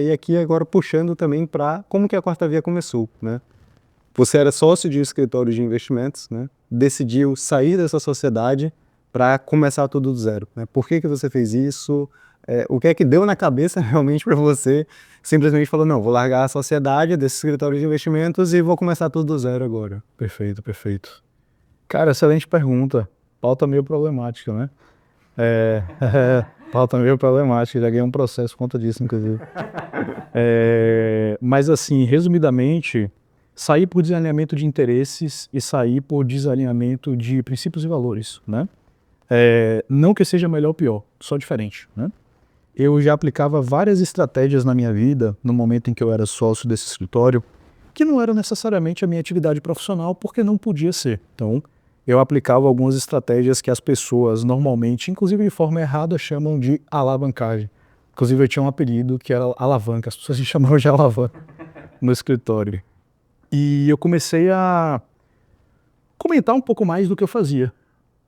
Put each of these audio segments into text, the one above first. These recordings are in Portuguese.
E aqui agora puxando também para como que a Quarta Via começou, né? Você era sócio de um escritório de investimentos, né? Decidiu sair dessa sociedade para começar tudo do zero, né? Por que que você fez isso? O que é que deu na cabeça realmente para você simplesmente falou, não, vou largar a sociedade desse escritório de investimentos e vou começar tudo do zero agora? Perfeito, perfeito. Cara, excelente pergunta. Pauta meio problemática, né? É, pauta meio problemática, já ganhei um processo por conta disso, inclusive. Mas assim, resumidamente, sair por desalinhamento de interesses e sair por desalinhamento de princípios e valores, né? Não que seja melhor ou pior, só diferente, né? Eu já aplicava várias estratégias na minha vida, no momento em que eu era sócio desse escritório, que não era necessariamente a minha atividade profissional, porque não podia ser. Então, eu aplicava algumas estratégias que as pessoas normalmente, inclusive de forma errada, chamam de alavancagem. Inclusive eu tinha um apelido que era alavanca, as pessoas me chamavam de alavanca no escritório. E eu comecei a comentar um pouco mais do que eu fazia.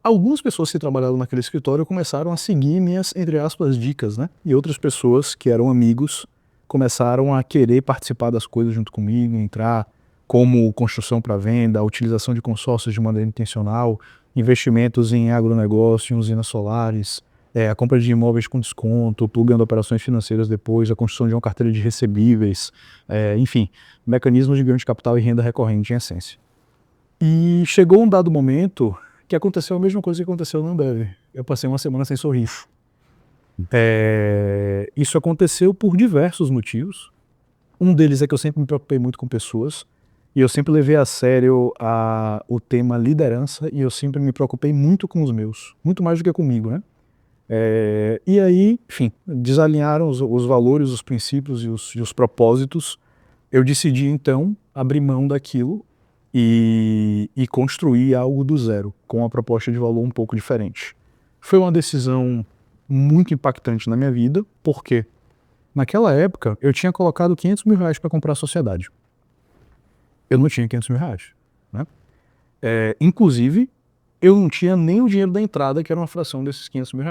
Algumas pessoas que trabalhavam naquele escritório começaram a seguir minhas, entre aspas, dicas, né? E outras pessoas que eram amigos começaram a querer participar das coisas junto comigo, entrar como construção para venda, a utilização de consórcios de maneira intencional, investimentos em agronegócio, em usinas solares, a compra de imóveis com desconto, plugando operações financeiras depois, a construção de uma carteira de recebíveis, enfim, mecanismos de ganho de capital e renda recorrente em essência. E chegou um dado momento que aconteceu a mesma coisa que aconteceu na Ambev. Eu passei uma semana sem sorriso. Isso aconteceu por diversos motivos. Um deles é que eu sempre me preocupei muito com pessoas e eu sempre levei a sério o tema liderança e eu sempre me preocupei muito com os meus, muito mais do que comigo, né? E aí, enfim, desalinharam os valores, os princípios e os propósitos. Eu decidi, então, abrir mão daquilo e construir algo do zero, com uma proposta de valor um pouco diferente. Foi uma decisão muito impactante na minha vida, porque naquela época eu tinha colocado R$500 mil para comprar a sociedade. Eu não tinha R$500 mil, né? Inclusive, eu não tinha nem o dinheiro da entrada, que era uma fração desses R$500 mil.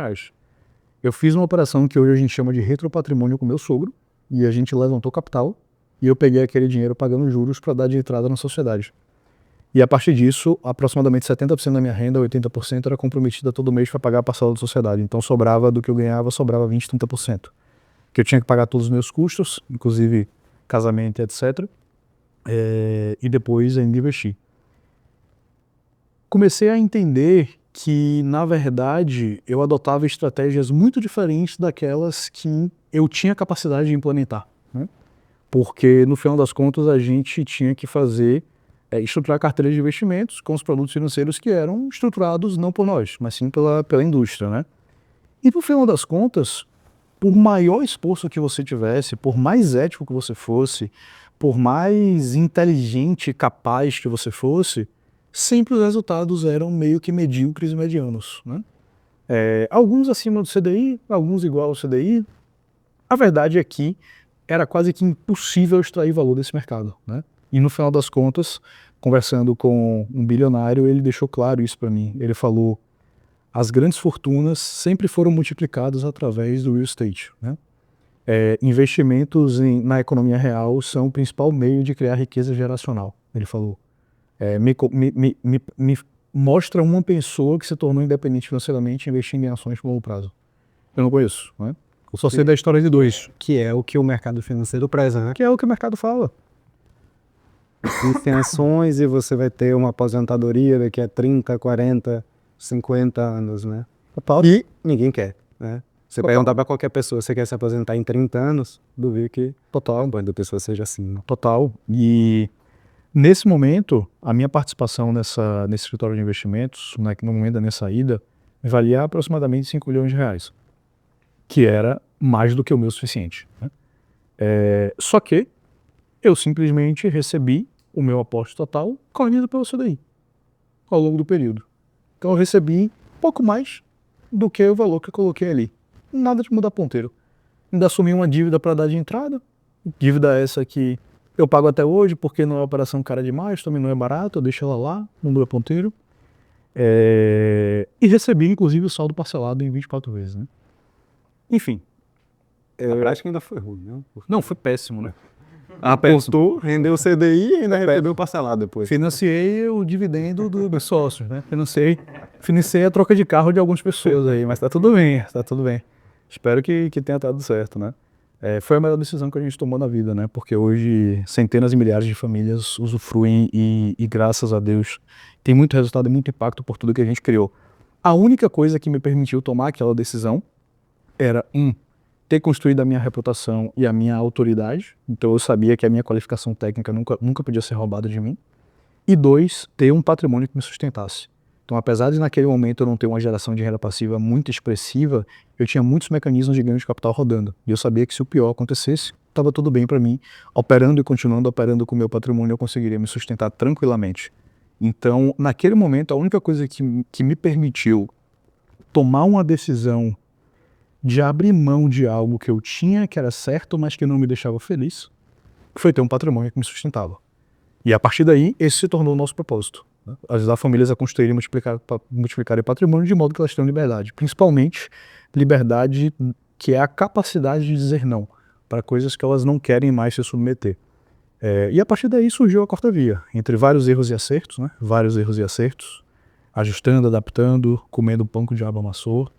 Eu fiz uma operação que hoje a gente chama de retropatrimônio com meu sogro, e a gente levantou capital, e eu peguei aquele dinheiro pagando juros para dar de entrada na sociedade. E a partir disso, aproximadamente 70% da minha renda, 80% era comprometida todo mês para pagar a parcela da sociedade. Então sobrava do que eu ganhava, sobrava 20%, 30%. Que eu tinha que pagar todos os meus custos, inclusive casamento, etc. E depois ainda investir. Comecei a entender que, na verdade, eu adotava estratégias muito diferentes daquelas que eu tinha capacidade de implementar, né? Porque, no final das contas, a gente tinha que fazer estruturar carteiras de investimentos com os produtos financeiros que eram estruturados não por nós, mas sim pela indústria, né? E no final das contas, por maior esforço que você tivesse, por mais ético que você fosse, por mais inteligente e capaz que você fosse, sempre os resultados eram meio que medíocres e medianos, né? Alguns acima do CDI, alguns igual ao CDI. A verdade é que era quase que impossível extrair valor desse mercado, né? E no final das contas, conversando com um bilionário, ele deixou claro isso para mim. Ele falou: as grandes fortunas sempre foram multiplicadas através do real estate, né? Investimentos na economia real são o principal meio de criar riqueza geracional. Ele falou: me mostra uma pessoa que se tornou independente financeiramente investindo em ações por longo prazo. Eu não conheço, né? Eu só sei da história de dois. Que é o que o mercado financeiro preza, né? Que é o que o mercado fala. Existem ações e você vai ter uma aposentadoria daqui a 30, 40, 50 anos, né? Total. E ninguém quer, né? Você Total. perguntar para qualquer pessoa, você quer se aposentar em 30 anos? Duvido que Total. a banda da pessoa seja assim, né? Total. E nesse momento, a minha participação nesse escritório de investimentos, né, no momento da minha saída, me valia aproximadamente R$5 milhões, que era mais do que o meu suficiente, né? Só que eu simplesmente recebi o meu aporte total corrigido pelo CDI ao longo do período. Então eu recebi pouco mais do que o valor que eu coloquei ali. Nada de mudar ponteiro. Ainda assumi uma dívida para dar de entrada, dívida essa que eu pago até hoje porque não é uma operação cara demais, também não é barato, eu deixo ela lá, não muda ponteiro. E recebi inclusive o saldo parcelado em 24 vezes, né? Enfim, A prática ainda foi ruim, não? Não, foi péssimo, né? Apostou, rendeu o CDI e ainda recebeu parcelado depois. Financiei o dividendo dos meus sócios, né? Financiei a troca de carro de algumas pessoas aí, mas tá tudo bem, tá tudo bem. Espero que tenha dado certo, né? Foi a melhor decisão que a gente tomou na vida, né? Porque hoje centenas e milhares de famílias usufruem e graças a Deus tem muito resultado e muito impacto por tudo que a gente criou. A única coisa que me permitiu tomar aquela decisão era, ter construído a minha reputação e a minha autoridade, então eu sabia que a minha qualificação técnica nunca podia ser roubada de mim, e 2, ter um patrimônio que me sustentasse. Então, apesar de naquele momento eu não ter uma geração de renda passiva muito expressiva, eu tinha muitos mecanismos de ganho de capital rodando, e eu sabia que se o pior acontecesse, estava tudo bem para mim, operando e continuando operando com o meu patrimônio, eu conseguiria me sustentar tranquilamente. Então, naquele momento, a única coisa que me permitiu tomar uma decisão de abrir mão de algo que eu tinha, que era certo, mas que não me deixava feliz, foi ter um patrimônio que me sustentava. E a partir daí, esse se tornou o nosso propósito, né? Ajudar famílias a construir e multiplicarem patrimônio de modo que elas tenham liberdade. Principalmente, liberdade que é a capacidade de dizer não para coisas que elas não querem mais se submeter. E a partir daí surgiu a Quarta Via, entre vários erros e acertos, né? Vários erros e acertos, ajustando, adaptando, comendo o pão que o diabo amassou,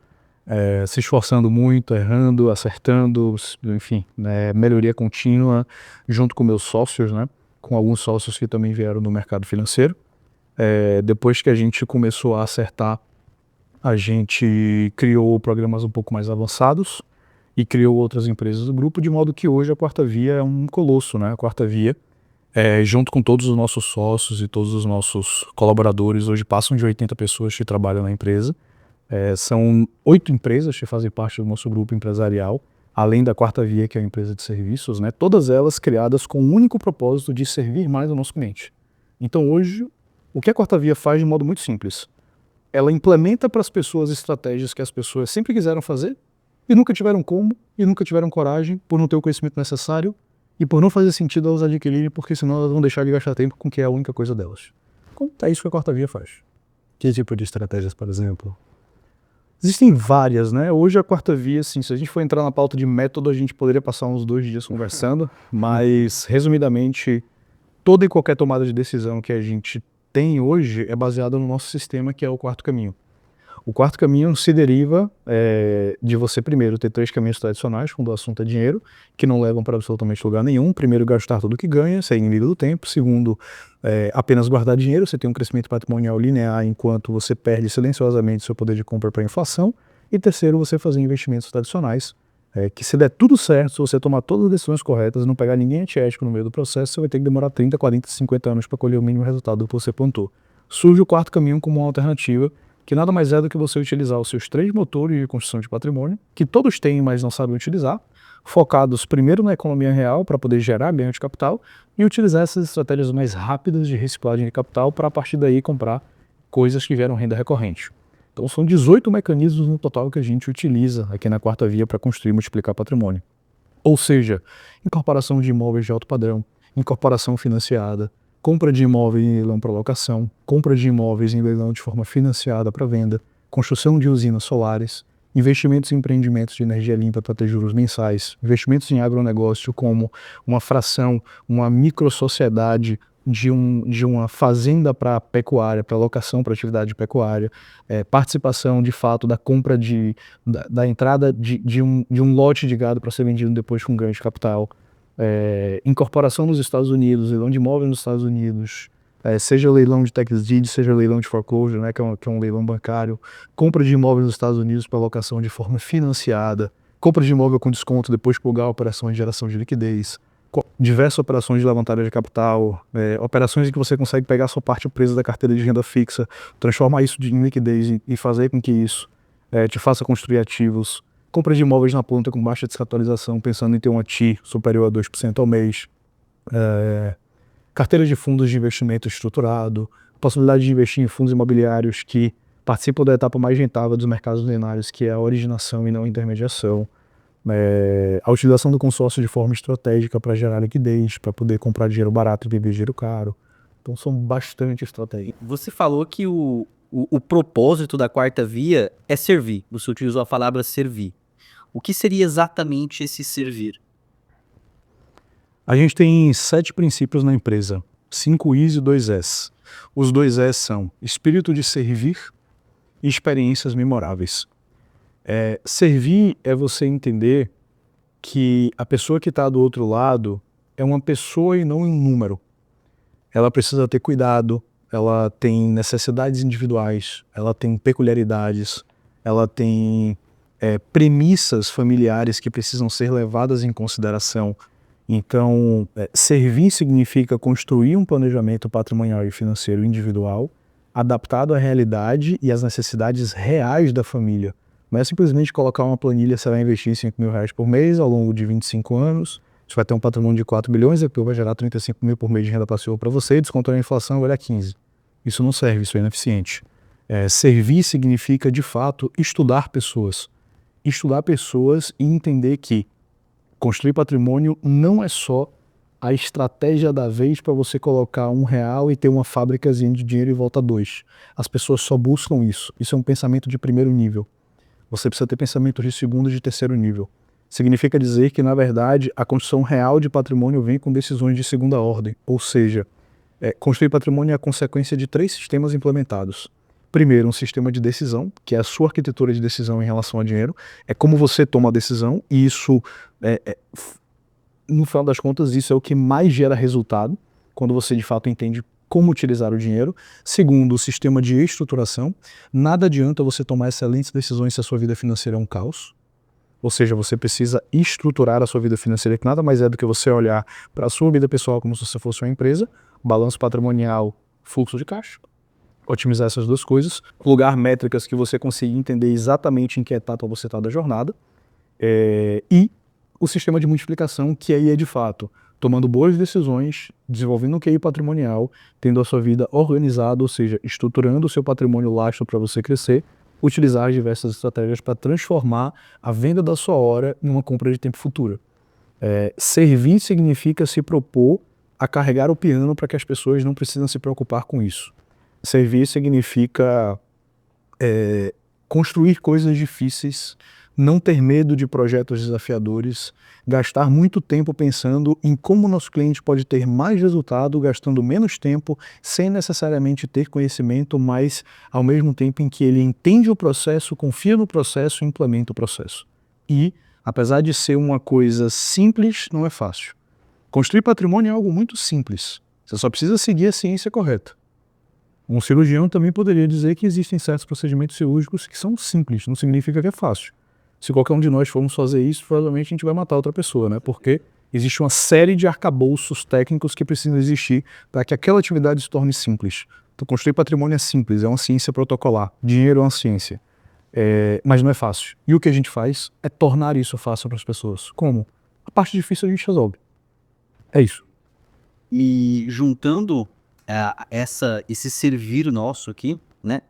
se esforçando muito, errando, acertando, enfim, né, melhoria contínua, junto com meus sócios, né, com alguns sócios que também vieram do mercado financeiro. Depois que a gente começou a acertar, a gente criou programas um pouco mais avançados e criou outras empresas do grupo, de modo que hoje a Quarta Via é um colosso, né? A Quarta Via, junto com todos os nossos sócios e todos os nossos colaboradores, hoje passam de 80 pessoas que trabalham na empresa. São 8 empresas que fazem parte do nosso grupo empresarial, além da Quarta Via, que é a empresa de serviços, né? Todas elas criadas com o único propósito de servir mais o nosso cliente. Então hoje, o que a Quarta Via faz de modo muito simples? Ela implementa para as pessoas estratégias que as pessoas sempre quiseram fazer e nunca tiveram como, e nunca tiveram coragem, por não ter o conhecimento necessário e por não fazer sentido elas adquirirem, porque senão elas vão deixar de gastar tempo com o que é a única coisa delas. Então, é isso que a Quarta Via faz. Que tipo de estratégias, por exemplo? Existem várias, né? Hoje a Quarta Via, assim, se a gente for entrar na pauta de método, a gente poderia passar uns 2 dias conversando, mas, resumidamente, toda e qualquer tomada de decisão que a gente tem hoje é baseada no nosso sistema, que é o quarto caminho. O quarto caminho se deriva de você, primeiro, ter 3 caminhos tradicionais, quando o assunto é dinheiro, que não levam para absolutamente lugar nenhum. Primeiro, gastar tudo que ganha, ser inimigo do tempo. Segundo, apenas guardar dinheiro, você tem um crescimento patrimonial linear, enquanto você perde silenciosamente seu poder de compra para a inflação. E terceiro, você fazer investimentos tradicionais, que se der tudo certo, se você tomar todas as decisões corretas e não pegar ninguém antiético no meio do processo, você vai ter que demorar 30, 40, 50 anos para colher o mínimo resultado do que você plantou. Surge o quarto caminho como uma alternativa, que nada mais é do que você utilizar os seus 3 motores de construção de patrimônio, que todos têm, mas não sabem utilizar, focados primeiro na economia real para poder gerar ganho de capital e utilizar essas estratégias mais rápidas de reciclagem de capital para a partir daí comprar coisas que geram renda recorrente. Então são 18 mecanismos no total que a gente utiliza aqui na Quarta Via para construir e multiplicar patrimônio. Ou seja, incorporação de imóveis de alto padrão, incorporação financiada, compra de imóveis em leilão para locação, compra de imóveis em leilão de forma financiada para venda, construção de usinas solares, investimentos em empreendimentos de energia limpa para ter juros mensais, investimentos em agronegócio como uma fração, uma microsociedade de uma fazenda para pecuária, para locação para atividade pecuária, participação de fato da compra da entrada de um lote de gado para ser vendido depois com ganho de capital, incorporação nos Estados Unidos, leilão de imóveis nos Estados Unidos, seja leilão de tax deed, seja leilão de foreclosure, né, que é um leilão bancário, compra de imóveis nos Estados Unidos para locação de forma financiada, compra de imóvel com desconto depois que pagar operações de geração de liquidez, diversas operações de levantamento de capital, operações em que você consegue pegar a sua parte presa da carteira de renda fixa, transformar isso em liquidez e fazer com que isso te faça construir ativos, compra de imóveis na ponta com baixa descapitalização, pensando em ter um ATI superior a 2% ao mês, carteira de fundos de investimento estruturado, possibilidade de investir em fundos imobiliários que participam da etapa mais rentável dos mercados ordinários, que é a originação e não a intermediação, a utilização do consórcio de forma estratégica para gerar liquidez, para poder comprar dinheiro barato e vender dinheiro caro. Então são bastante estratégias. Você falou que o propósito da Quarta Via é servir. Você utilizou a palavra servir. O que seria exatamente esse servir? A gente tem 7 princípios na empresa, 5 Is e 2 S. Os 2 S são espírito de servir e experiências memoráveis. Servir é você entender que a pessoa que está do outro lado é uma pessoa e não um número. Ela precisa ter cuidado, ela tem necessidades individuais, ela tem peculiaridades, ela tem premissas familiares que precisam ser levadas em consideração. Então, servir significa construir um planejamento patrimonial e financeiro individual, adaptado à realidade e às necessidades reais da família. Não é simplesmente colocar uma planilha, você vai investir R$5.000 por mês ao longo de 25 anos, você vai ter um patrimônio de 4 bilhões, depois vai gerar 35 mil por mês de renda passiva para você, descontando a inflação, vai dar 15. Isso não serve, isso é ineficiente. Servir significa, de fato, estudar pessoas. Estudar pessoas e entender que construir patrimônio não é só a estratégia da vez para você colocar R$1 e ter uma fábricazinha de dinheiro e volta 2. As pessoas só buscam isso. Isso é um pensamento de primeiro nível. Você precisa ter pensamento de segundo e de terceiro nível. Significa dizer que, na verdade, a construção real de patrimônio vem com decisões de segunda ordem. Ou seja, construir patrimônio é a consequência de 3 sistemas implementados. Primeiro, um sistema de decisão, que é a sua arquitetura de decisão em relação ao dinheiro. É como você toma a decisão e isso, no final das contas, isso é o que mais gera resultado, quando você de fato entende como utilizar o dinheiro. Segundo, o sistema de estruturação. Nada adianta você tomar excelentes decisões se a sua vida financeira é um caos. Ou seja, você precisa estruturar a sua vida financeira, que nada mais é do que você olhar para a sua vida pessoal como se você fosse uma empresa, balanço patrimonial, fluxo de caixa, otimizar essas 2 coisas, plugar métricas que você consiga entender exatamente em que etapa você está da jornada, e o sistema de multiplicação, que aí é de fato tomando boas decisões, desenvolvendo um QI patrimonial, tendo a sua vida organizada, ou seja, estruturando o seu patrimônio lastro para você crescer, utilizar diversas estratégias para transformar a venda da sua hora em uma compra de tempo futura. Servir significa se propor a carregar o piano para que as pessoas não precisam se preocupar com isso. Servir significa construir coisas difíceis, não ter medo de projetos desafiadores, gastar muito tempo pensando em como o nosso cliente pode ter mais resultado, gastando menos tempo, sem necessariamente ter conhecimento, mas ao mesmo tempo em que ele entende o processo, confia no processo e implementa o processo. E, apesar de ser uma coisa simples, não é fácil. Construir patrimônio é algo muito simples. Você só precisa seguir a ciência correta. Um cirurgião também poderia dizer que existem certos procedimentos cirúrgicos que são simples, não significa que é fácil. Se qualquer um de nós formos fazer isso, provavelmente a gente vai matar outra pessoa, né? Porque existe uma série de arcabouços técnicos que precisam existir para que aquela atividade se torne simples. Então, construir patrimônio é simples, é uma ciência protocolar. Dinheiro é uma ciência. Mas não é fácil. E o que a gente faz é tornar isso fácil para as pessoas. Como? A parte difícil a gente resolve. É isso. E juntando esse servir nosso aqui, né?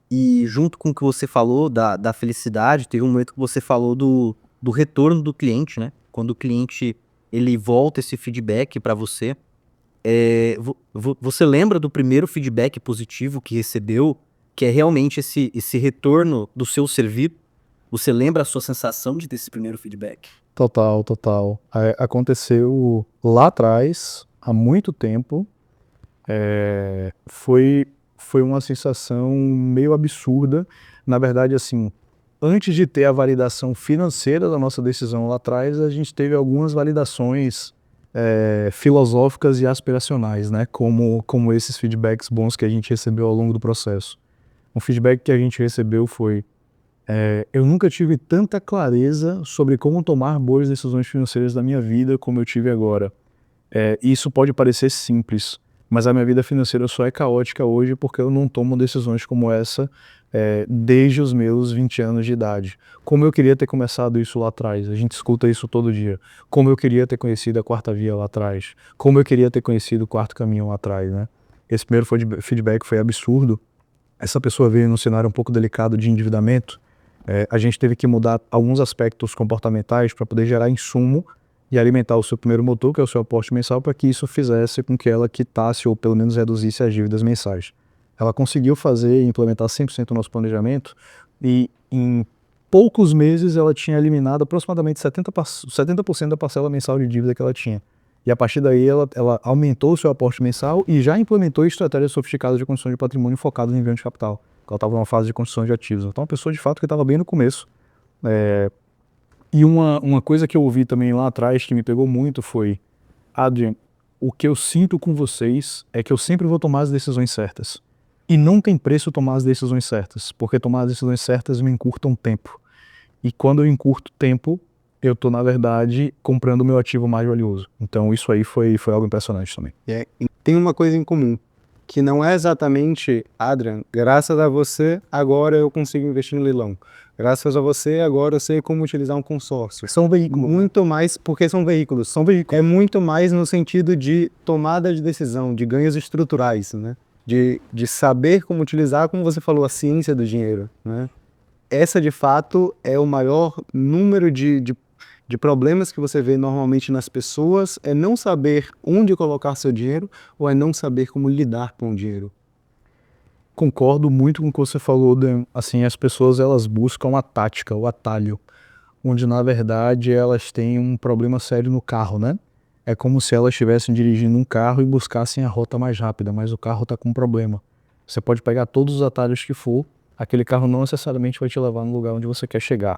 E junto com o que você falou da felicidade, teve um momento que você falou do retorno do cliente, né? Quando o cliente ele volta esse feedback para você. Você lembra do primeiro feedback positivo que recebeu, que é realmente esse retorno do seu servir? Você lembra a sua sensação de ter esse primeiro feedback? Total, total. Aconteceu lá atrás, há muito tempo. Foi uma sensação meio absurda. Na verdade, assim, antes de ter a validação financeira da nossa decisão lá atrás, a gente teve algumas validações filosóficas e aspiracionais, né? Como esses feedbacks bons que a gente recebeu ao longo do processo. Um feedback que a gente recebeu foi: eu nunca tive tanta clareza sobre como tomar boas decisões financeiras da minha vida como eu tive agora. Isso pode parecer simples, mas a minha vida financeira só é caótica hoje porque eu não tomo decisões como essa desde os meus 20 anos de idade. Como eu queria ter começado isso lá atrás, a gente escuta isso todo dia. Como eu queria ter conhecido a quarta via lá atrás, como eu queria ter conhecido o quarto caminho lá atrás, né? Esse primeiro feedback foi absurdo. Essa pessoa veio num cenário um pouco delicado de endividamento. A gente teve que mudar alguns aspectos comportamentais para poder gerar insumo e alimentar o seu primeiro motor, que é o seu aporte mensal, para que isso fizesse com que ela quitasse ou pelo menos reduzisse as dívidas mensais. Ela conseguiu fazer e implementar 100% do nosso planejamento e em poucos meses ela tinha eliminado aproximadamente 70% da parcela mensal de dívida que ela tinha. E a partir daí ela aumentou o seu aporte mensal e já implementou estratégias sofisticadas de construção de patrimônio focadas em ganho de capital. Ela estava numa fase de construção de ativos. Então, uma pessoa de fato que estava bem no começo. E uma coisa que eu ouvi também lá atrás que me pegou muito foi: Adrian, o que eu sinto com vocês é que eu sempre vou tomar as decisões certas. E não tem preço tomar as decisões certas, porque tomar as decisões certas me encurtam tempo. E quando eu encurto tempo, eu estou, na verdade, comprando o meu ativo mais valioso. Então isso aí foi algo impressionante também. Tem uma coisa em comum, que não é exatamente, Adrian, graças a você, agora eu consigo investir no leilão. Graças a você, agora eu sei como utilizar um consórcio. São veículos. Muito mais, porque são veículos. É muito mais no sentido de tomada de decisão, de ganhos estruturais, né? De saber como utilizar, como você falou, a ciência do dinheiro, né? Essa, de fato, é o maior número de problemas que você vê normalmente nas pessoas, é não saber onde colocar seu dinheiro ou é não saber como lidar com o dinheiro. Concordo muito com o que você falou, assim, as pessoas elas buscam a tática, o atalho, onde na verdade elas têm um problema sério no carro, né? É como se elas estivessem dirigindo um carro e buscassem a rota mais rápida, mas o carro está com um problema. Você pode pegar todos os atalhos que for, aquele carro não necessariamente vai te levar no lugar onde você quer chegar.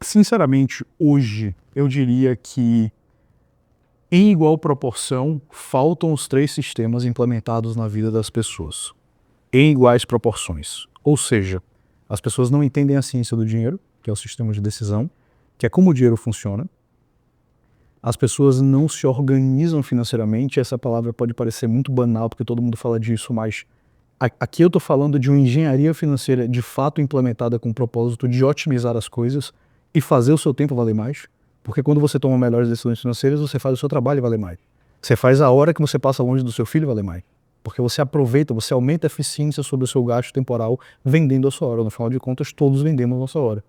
Sinceramente, hoje, eu diria que em igual proporção, faltam os 3 sistemas implementados na vida das pessoas. Em iguais proporções. Ou seja, as pessoas não entendem a ciência do dinheiro, que é o sistema de decisão, que é como o dinheiro funciona. As pessoas não se organizam financeiramente. Essa palavra pode parecer muito banal, porque todo mundo fala disso, mas aqui eu estou falando de uma engenharia financeira de fato implementada com o propósito de otimizar as coisas e fazer o seu tempo valer mais. Porque quando você toma melhores decisões financeiras, você faz o seu trabalho valer mais. Você faz a hora que você passa longe do seu filho valer mais. Porque você aproveita, você aumenta a eficiência sobre o seu gasto temporal vendendo a sua hora. No final de contas, todos vendemos a nossa hora.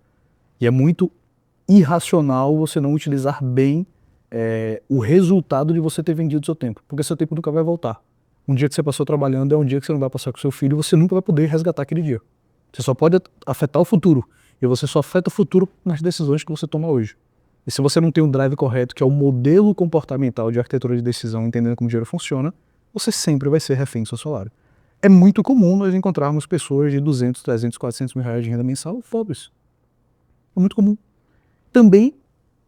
E é muito irracional você não utilizar bem o resultado de você ter vendido seu tempo. Porque seu tempo nunca vai voltar. Um dia que você passou trabalhando é um dia que você não vai passar com seu filho e você nunca vai poder resgatar aquele dia. Você só pode afetar o futuro. E você só afeta o futuro nas decisões que você toma hoje. E se você não tem um drive correto, que é o modelo comportamental de arquitetura de decisão, entendendo como o dinheiro funciona, você sempre vai ser refém do seu salário. É muito comum nós encontrarmos pessoas de 200, 300, 400 mil reais de renda mensal pobres. É muito comum. Também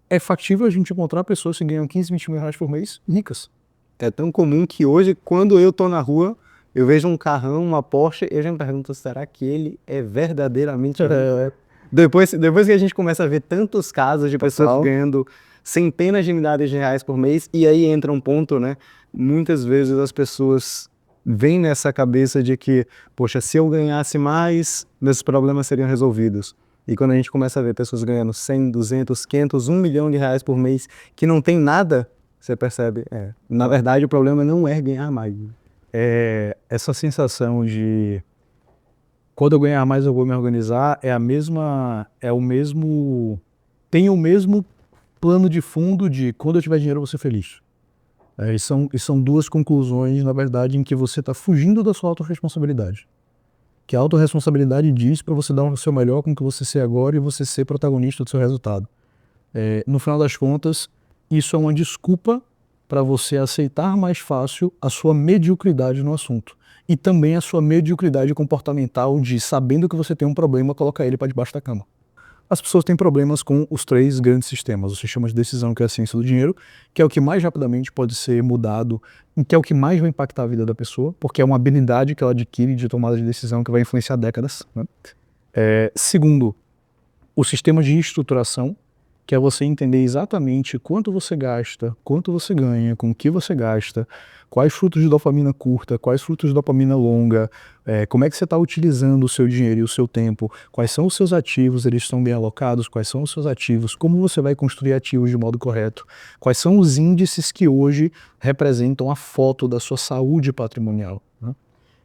é factível a gente encontrar pessoas que ganham 15, 20 mil reais por mês ricas. É tão comum que hoje, quando eu tô na rua, eu vejo um carrão, uma Porsche, e eu já me pergunto, será que ele é verdadeiramente rico? Depois que a gente começa a ver tantos casos de pessoas ganhando centenas de milhares de reais por mês, e aí entra um ponto, né? Muitas vezes as pessoas vêm nessa cabeça de que, poxa, se eu ganhasse mais, meus problemas seriam resolvidos. E quando a gente começa a ver pessoas ganhando 100, 200, 500, 1 milhão de reais por mês, que não tem nada, você percebe, na verdade o problema não é ganhar mais. Essa sensação de quando eu ganhar mais eu vou me organizar tem o mesmo plano de fundo de quando eu tiver dinheiro eu vou ser feliz. E são 2 conclusões, na verdade, em que você está fugindo da sua autorresponsabilidade. Que a autorresponsabilidade diz para você dar o seu melhor com o que você ser agora e você ser protagonista do seu resultado. No final das contas, isso é uma desculpa para você aceitar mais fácil a sua mediocridade no assunto. E também a sua mediocridade comportamental de, sabendo que você tem um problema, colocar ele para debaixo da cama. As pessoas têm problemas com os 3 grandes sistemas. O sistema de decisão, que é a ciência do dinheiro, que é o que mais rapidamente pode ser mudado, que é o que mais vai impactar a vida da pessoa, porque é uma habilidade que ela adquire de tomada de decisão que vai influenciar décadas, né? Segundo, o sistema de estruturação, que é você entender exatamente quanto você gasta, quanto você ganha, com o que você gasta, quais frutos de dopamina curta, quais frutos de dopamina longa, como é que você está utilizando o seu dinheiro e o seu tempo, quais são os seus ativos, eles estão bem alocados, quais são os seus ativos, como você vai construir ativos de modo correto, quais são os índices que hoje representam a foto da sua saúde patrimonial, né?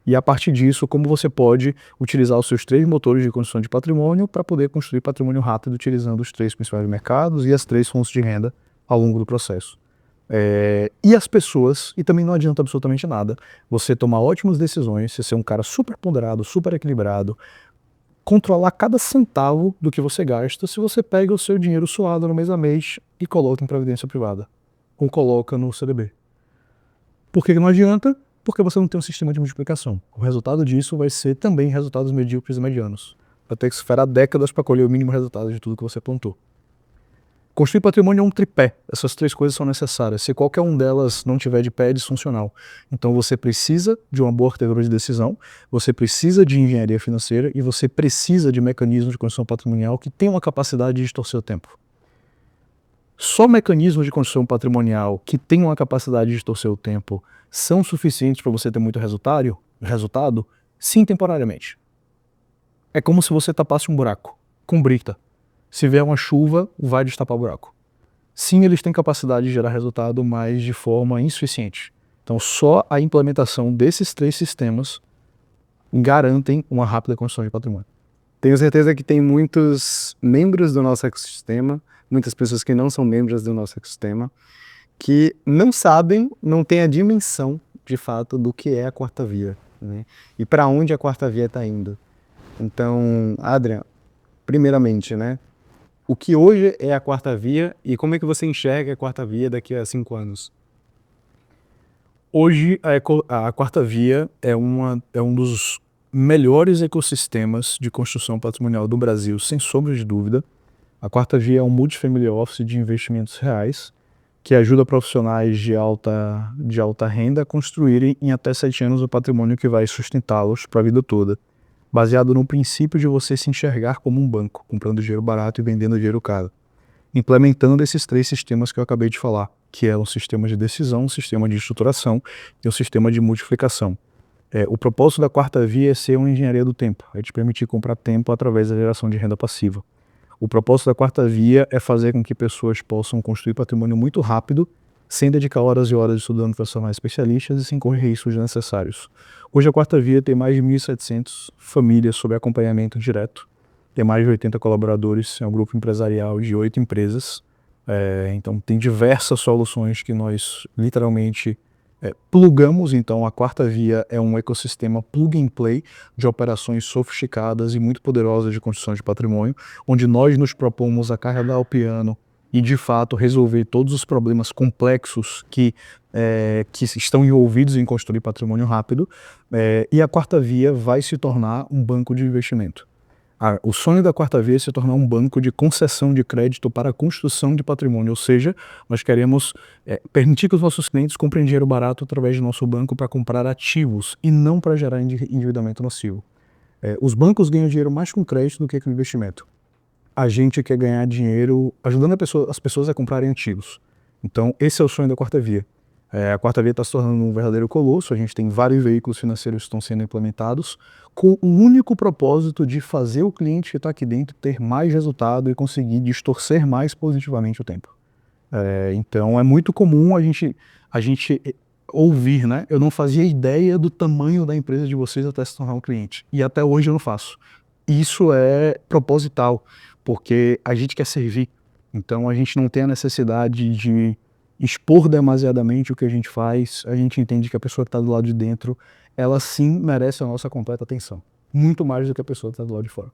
E a partir disso, como você pode utilizar os seus 3 motores de construção de patrimônio para poder construir patrimônio rápido utilizando os 3 principais mercados e as 3 fontes de renda ao longo do processo. E as pessoas, e também não adianta absolutamente nada, você tomar ótimas decisões, você ser um cara super ponderado, super equilibrado, controlar cada centavo do que você gasta se você pega o seu dinheiro suado no mês a mês e coloca em previdência privada, ou coloca no CDB. Por que não adianta? Porque você não tem um sistema de multiplicação. O resultado disso vai ser também resultados medíocres e medianos. Vai ter que esperar décadas para colher o mínimo resultado de tudo que você plantou. Construir patrimônio é um tripé. Essas 3 coisas são necessárias. Se qualquer uma delas não tiver de pé, é disfuncional. Então você precisa de uma boa arquitetura de decisão, você precisa de engenharia financeira e você precisa de mecanismos de construção patrimonial que tenham a capacidade de distorcer o tempo. Só mecanismos de construção patrimonial que tenham a capacidade de distorcer o tempo são suficientes para você ter muito resultado? Sim, temporariamente. É como se você tapasse um buraco com brita. Se vier uma chuva, vai destapar o buraco. Sim, eles têm capacidade de gerar resultado, mas de forma insuficiente. Então, só a implementação desses 3 sistemas garantem uma rápida construção de patrimônio. Tenho certeza que tem muitos membros do nosso ecossistema, muitas pessoas que não são membros do nosso ecossistema, que não sabem, não têm a dimensão, de fato, do que é a quarta via, né? E para onde a quarta via está indo. Então, Adrian, primeiramente, né? O que hoje é a quarta via e como é que você enxerga a quarta via daqui a 5 anos? Hoje, a quarta via é um dos melhores ecossistemas de construção patrimonial do Brasil, sem sombra de dúvida. A quarta via é um multifamily office de investimentos reais que ajuda profissionais de alta renda a construírem em até 7 anos o patrimônio que vai sustentá-los para a vida toda, baseado no princípio de você se enxergar como um banco, comprando dinheiro barato e vendendo dinheiro caro, implementando esses 3 sistemas que eu acabei de falar, que é um sistema de decisão, um sistema de estruturação e um sistema de multiplicação. O propósito da quarta via é ser uma engenharia do tempo, é te permitir comprar tempo através da geração de renda passiva. O propósito da quarta via é fazer com que pessoas possam construir patrimônio muito rápido, sem dedicar horas e horas estudando para se tornar especialistas e sem correr riscos desnecessários. Hoje a quarta via tem mais de 1.700 famílias sob acompanhamento direto, tem mais de 80 colaboradores, é um grupo empresarial de 8 empresas, então tem diversas soluções que nós literalmente plugamos. Então a quarta via é um ecossistema plug and play de operações sofisticadas e muito poderosas de construção de patrimônio, onde nós nos propomos a carregar o piano e de fato resolver todos os problemas complexos que estão envolvidos em construir patrimônio rápido, e a quarta via vai se tornar um banco de investimento. O sonho da quarta via é se tornar um banco de concessão de crédito para a construção de patrimônio, ou seja, nós queremos permitir que os nossos clientes comprem dinheiro barato através do nosso banco para comprar ativos e não para gerar endividamento nocivo. Os bancos ganham dinheiro mais com crédito do que com investimento. A gente quer ganhar dinheiro ajudando as pessoas a comprarem ativos. Então, esse é o sonho da quarta via. A quarta via está se tornando um verdadeiro colosso, a gente tem vários veículos financeiros que estão sendo implementados com o único propósito de fazer o cliente que está aqui dentro ter mais resultado e conseguir distorcer mais positivamente o tempo. Então é muito comum a gente ouvir, né? Eu não fazia ideia do tamanho da empresa de vocês até se tornar um cliente, e até hoje eu não faço. Isso é proposital, porque a gente quer servir, então a gente não tem a necessidade de expor demasiadamente o que a gente faz. A gente entende que a pessoa que está do lado de dentro, ela sim merece a nossa completa atenção. Muito mais do que a pessoa que está do lado de fora.